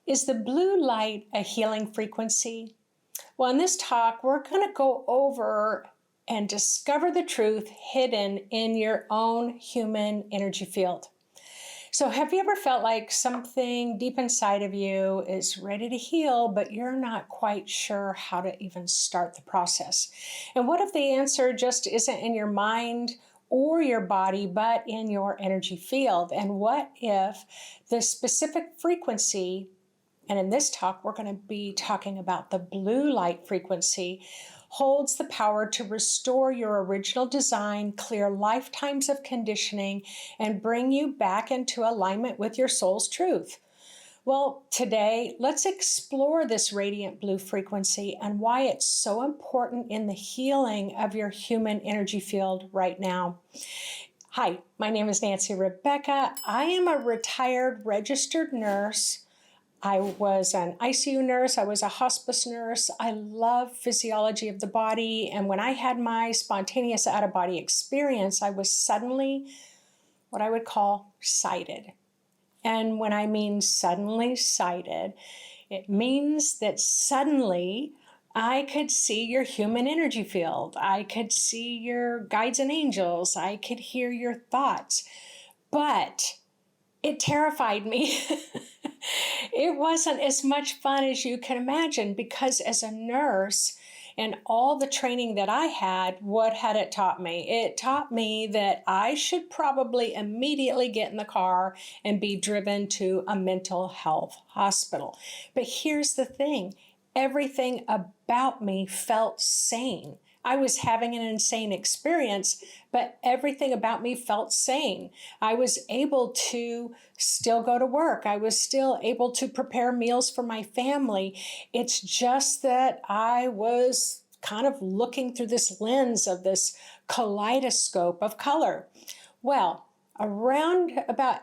Is the blue light a healing frequency? Well, in this talk, we're going to go over and discover the truth hidden in your own human energy field. So have you ever felt like something deep inside of you is ready to heal, but you're not quite sure how to even start the process? And what if the answer just isn't in your mind or your body, but in your energy field? And what if the specific frequency, and in this talk, we're going to be talking about the blue light frequency, holds the power to restore your original design, clear lifetimes of conditioning, and bring you back into alignment with your soul's truth? Well, today, let's explore this radiant blue frequency and why it's so important in the healing of your human energy field right now. Hi, my name is Nancy Rebecca. I am a retired registered nurse. I was an ICU nurse. I was a hospice nurse. I love physiology of the body. And when I had my spontaneous out-of-body experience, I was suddenly what I would call sighted. And when I mean suddenly sighted, it means that suddenly I could see your human energy field. I could see your guides and angels. I could hear your thoughts. But it terrified me. It wasn't as much fun as you can imagine, because as a nurse and all the training that I had, what had it taught me? It taught me that I should probably immediately get in the car and be driven to a mental health hospital. But here's the thing. Everything about me felt sane. I was having an insane experience, but everything about me felt sane. I was able to still go to work. I was still able to prepare meals for my family. It's just that I was kind of looking through this lens of this kaleidoscope of color. Well, around about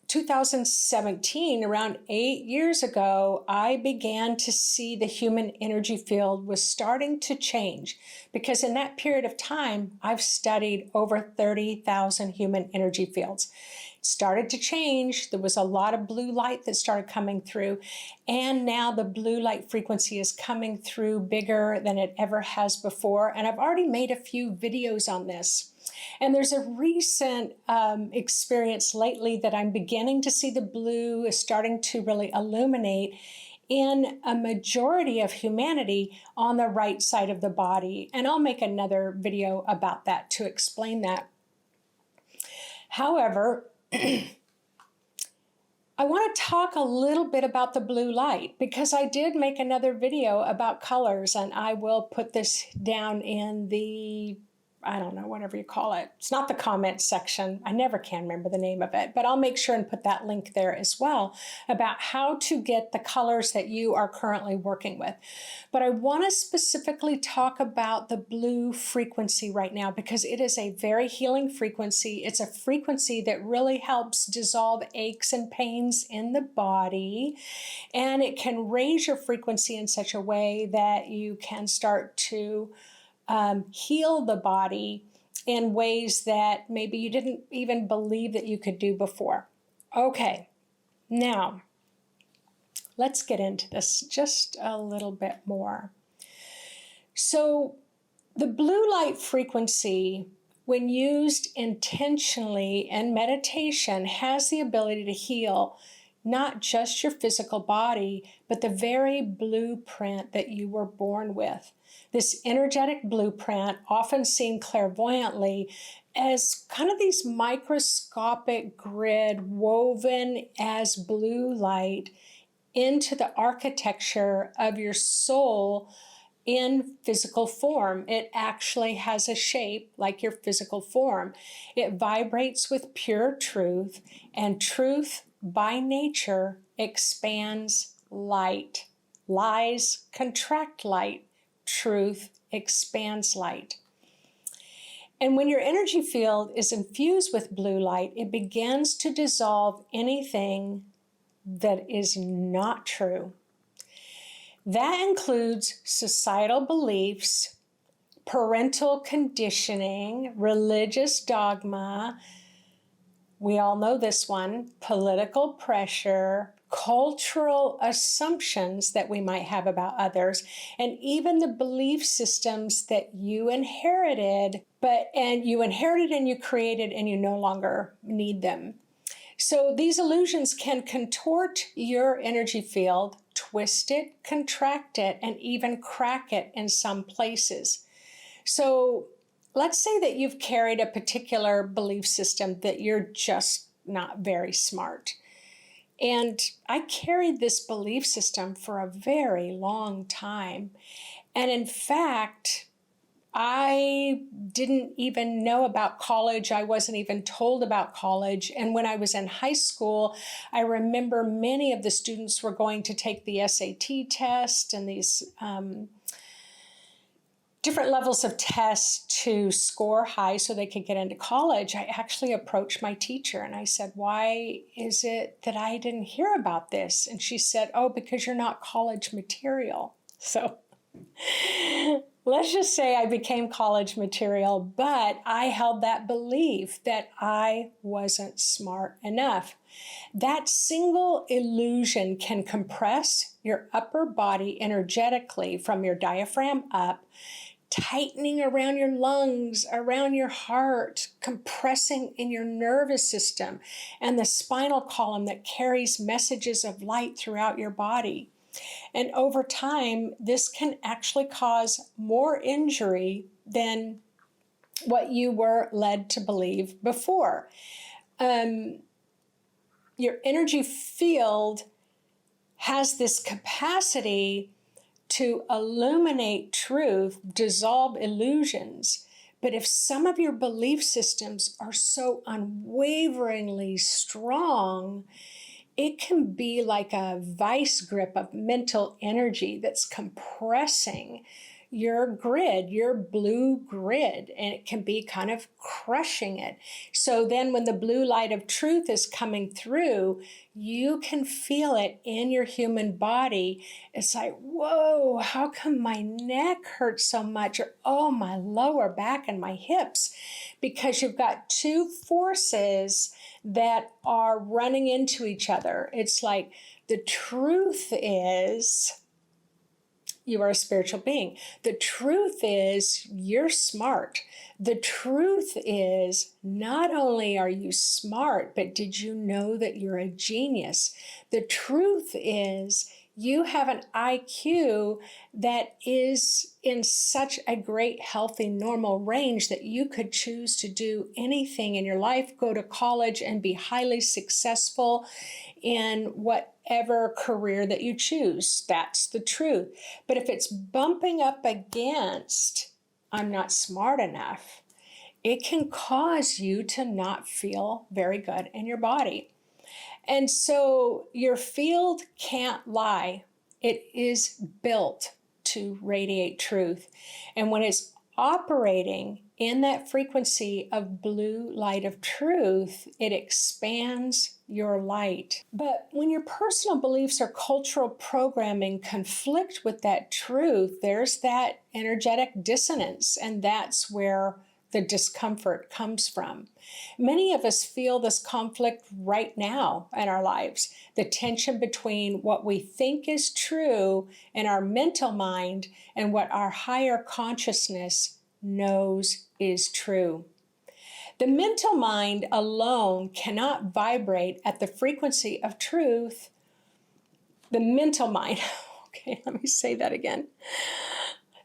2017, around 8 years ago, I began to see the human energy field was starting to change, because in that period of time, I've studied over 30,000 human energy fields. It started to change. There was a lot of blue light that started coming through, and now the blue light frequency is coming through bigger than it ever has before, and I've already made a few videos on this. And there's a recent experience lately that I'm beginning to see the blue is starting to really illuminate in a majority of humanity on the right side of the body. And I'll make another video about that to explain that. However, I want to talk a little bit about the blue light, because I did make another video about colors, and I will put this down in the, I don't know, whatever you call it. It's not the comment section. I never can remember the name of it, but I'll make sure and put that link there as well about how to get the colors that you are currently working with. But I want to specifically talk about the blue frequency right now, because it is a very healing frequency. It's a frequency that really helps dissolve aches and pains in the body, and it can raise your frequency in such a way that you can start to heal the body in ways that maybe you didn't even believe that you could do before. Okay, now let's get into this just a little bit more. So the blue light frequency, when used intentionally in meditation, has the ability to heal not just your physical body, but the very blueprint that you were born with. This energetic blueprint, often seen clairvoyantly as kind of these microscopic grid woven as blue light into the architecture of your soul in physical form. It actually has a shape like your physical form. It vibrates with pure truth, and truth by nature expands light. Lies contract light. Truth expands light. And when your energy field is infused with blue light, it begins to dissolve anything that is not true. That includes societal beliefs, parental conditioning, religious dogma. We all know this one: political pressure, cultural assumptions that we might have about others, and even the belief systems that you inherited, and you created and you no longer need them. So these illusions can contort your energy field, twist it, contract it, and even crack it in some places. So let's say that you've carried a particular belief system that you're just not very smart. And I carried this belief system for a very long time. And in fact, I didn't even know about college. I wasn't even told about college. And when I was in high school, I remember many of the students were going to take the SAT test and these different levels of tests to score high so they could get into college. I actually approached my teacher and I said, why is it that I didn't hear about this? And she said, oh, because you're not college material. So let's just say I became college material, but I held that belief that I wasn't smart enough. That single illusion can compress your upper body energetically from your diaphragm up, tightening around your lungs, around your heart, compressing in your nervous system and the spinal column that carries messages of light throughout your body. And over time, this can actually cause more injury than what you were led to believe before. Your energy field has this capacity to illuminate truth, dissolve illusions. But if some of your belief systems are so unwaveringly strong, it can be like a vice grip of mental energy that's compressing your grid, your blue grid, and it can be kind of crushing it. So then when the blue light of truth is coming through, you can feel it in your human body. It's like, whoa, how come my neck hurts so much? Or, oh, my lower back and my hips. Because you've got two forces that are running into each other. It's like the truth is you are a spiritual being. The truth is you're smart. The truth is not only are you smart, but did you know that you're a genius? The truth is you have an IQ that is in such a great, healthy, normal range that you could choose to do anything in your life, go to college and be highly successful in whatever career that you choose. That's the truth. But if it's bumping up against, I'm not smart enough, it can cause you to not feel very good in your body. And so your field can't lie. It is built to radiate truth. And when it's operating in that frequency of blue light of truth, it expands your light. But when your personal beliefs or cultural programming conflict with that truth, there's that energetic dissonance, and that's where the discomfort comes from. Many of us feel this conflict right now in our lives, the tension between what we think is true in our mental mind and what our higher consciousness knows is true. The mental mind alone cannot vibrate at the frequency of truth. The mental mind, okay, let me say that again.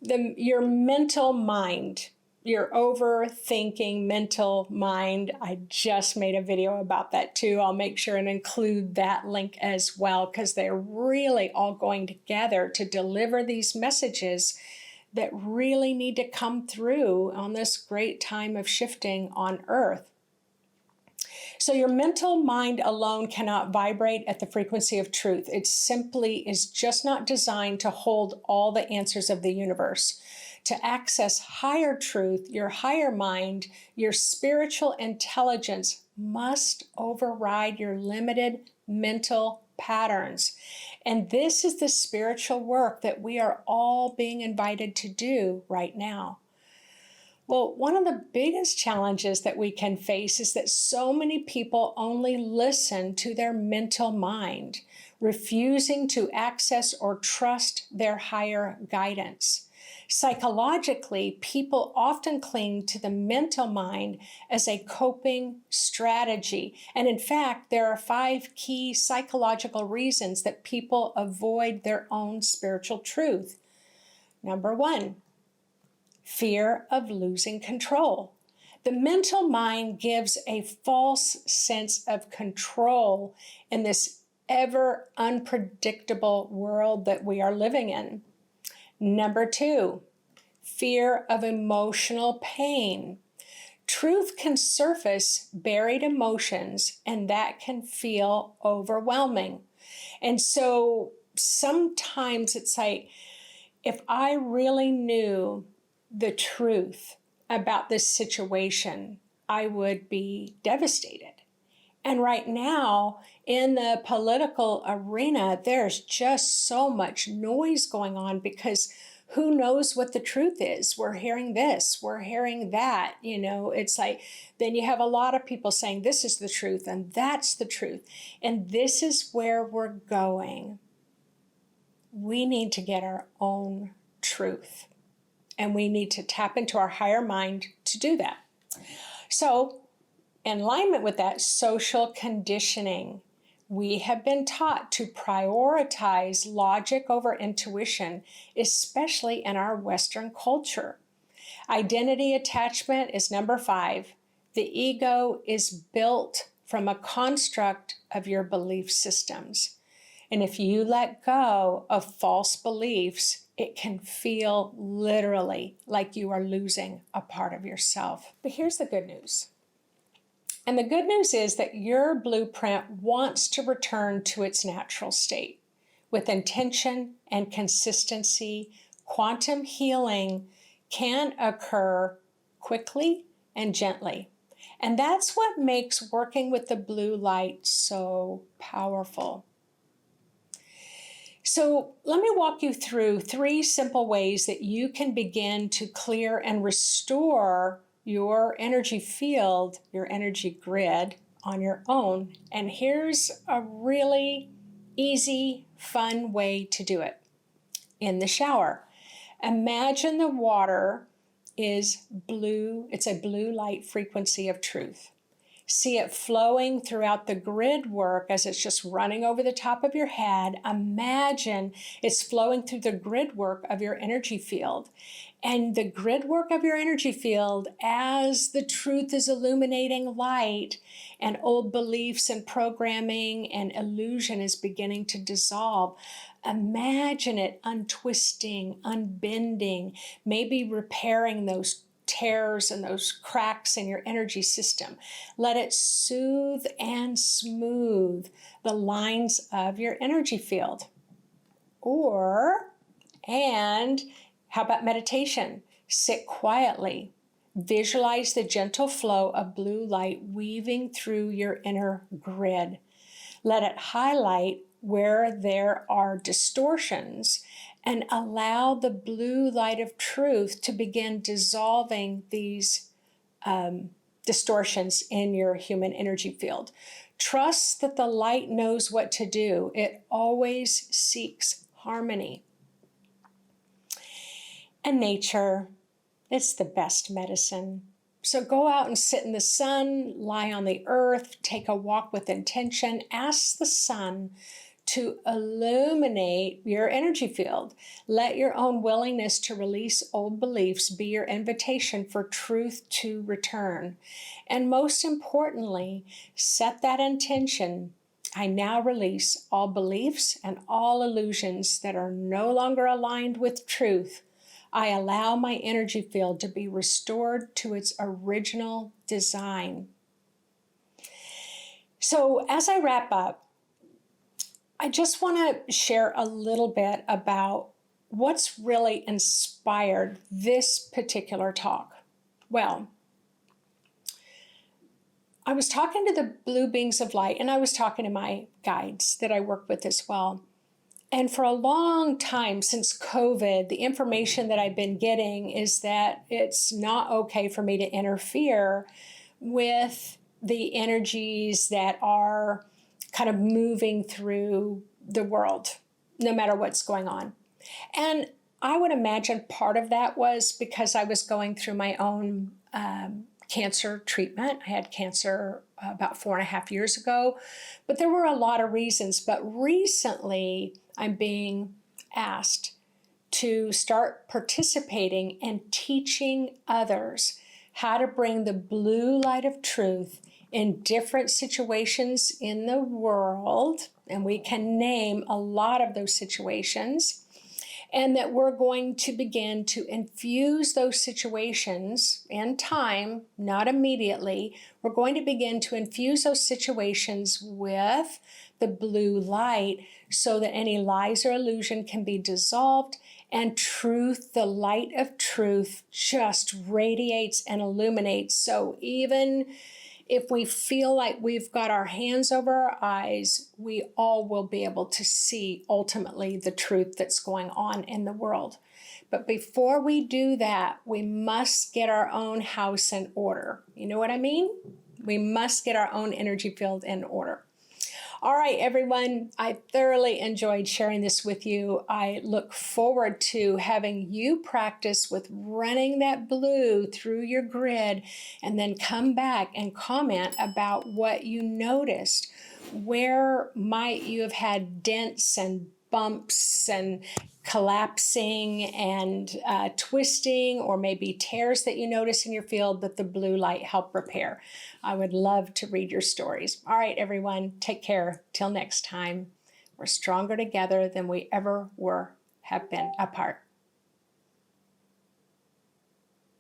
Your mental mind, your overthinking mental mind. I just made a video about that too. I'll make sure and include that link as well, because they're really all going together to deliver these messages that really need to come through on this great time of shifting on Earth. So your mental mind alone cannot vibrate at the frequency of truth. It simply is just not designed to hold all the answers of the universe. To access higher truth, your higher mind, your spiritual intelligence must override your limited mental patterns. And this is the spiritual work that we are all being invited to do right now. Well, one of the biggest challenges that we can face is that so many people only listen to their mental mind. refusing to access or trust their higher guidance. Psychologically, people often cling to the mental mind as a coping strategy. And in fact, there are 5 key psychological reasons that people avoid their own spiritual truth. Number 1, fear of losing control. The mental mind gives a false sense of control in this ever unpredictable world that we are living in. Number 2, fear of emotional pain. Truth can surface buried emotions, and that can feel overwhelming. And so sometimes it's like, if I really knew the truth about this situation, I would be devastated. And right now, in the political arena, there's just so much noise going on because who knows what the truth is? We're hearing this, we're hearing that. It's like, then you have a lot of people saying this is the truth and that's the truth. And this is where we're going. We need to get our own truth. And we need to tap into our higher mind to do that. So, in alignment with that, social conditioning. We have been taught to prioritize logic over intuition, especially in our Western culture. Identity attachment is number 5. The ego is built from a construct of your belief systems. And if you let go of false beliefs, it can feel literally like you are losing a part of yourself. But here's the good news. And the good news is that your blueprint wants to return to its natural state. With intention and consistency, quantum healing can occur quickly and gently. And that's what makes working with the blue light so powerful. So let me walk you through 3 simple ways that you can begin to clear and restore your energy field, your energy grid on your own. And here's a really easy, fun way to do it. In the shower, imagine the water is blue. It's a blue light frequency of truth. See it flowing throughout the grid work as it's just running over the top of your head. Imagine it's flowing through the grid work of your energy field. And the grid work of your energy field, as the truth is illuminating light and old beliefs and programming and illusion is beginning to dissolve, imagine it untwisting, unbending, maybe repairing those tears and those cracks in your energy system. Let it soothe and smooth the lines of your energy field. And how about meditation? Sit quietly. Visualize the gentle flow of blue light weaving through your inner grid. Let it highlight where there are distortions and allow the blue light of truth to begin dissolving these distortions in your human energy field. Trust that the light knows what to do. It always seeks harmony. And nature, it's the best medicine. So go out and sit in the sun, lie on the earth, take a walk with intention, ask the sun to illuminate your energy field. Let your own willingness to release old beliefs be your invitation for truth to return. And most importantly, set that intention. I now release all beliefs and all illusions that are no longer aligned with truth. I allow my energy field to be restored to its original design. So as I wrap up, I just want to share a little bit about what's really inspired this particular talk. Well, I was talking to the blue beings of light, and I was talking to my guides that I work with as well. And for a long time since COVID, the information that I've been getting is that it's not okay for me to interfere with the energies that are kind of moving through the world, no matter what's going on. And I would imagine part of that was because I was going through my own cancer treatment. I had cancer about 4.5 years ago, but there were a lot of reasons. But recently, I'm being asked to start participating and teaching others how to bring the blue light of truth in different situations in the world. And we can name a lot of those situations. And that we're going to begin to infuse those situations in time, not immediately. We're going to begin to infuse those situations with the blue light so that any lies or illusion can be dissolved, and truth, the light of truth, just radiates and illuminates. So even if we feel like we've got our hands over our eyes, we all will be able to see ultimately the truth that's going on in the world. But before we do that, we must get our own house in order. You know what I mean? We must get our own energy field in order. All right, everyone, I thoroughly enjoyed sharing this with you. I look forward to having you practice with running that blue through your grid and then come back and comment about what you noticed. Where might you have had dents and bumps and collapsing and twisting, or maybe tears that you notice in your field that the blue light helped repair? I would love to read your stories. All right, everyone, take care. Till next time, we're stronger together than we ever have been apart.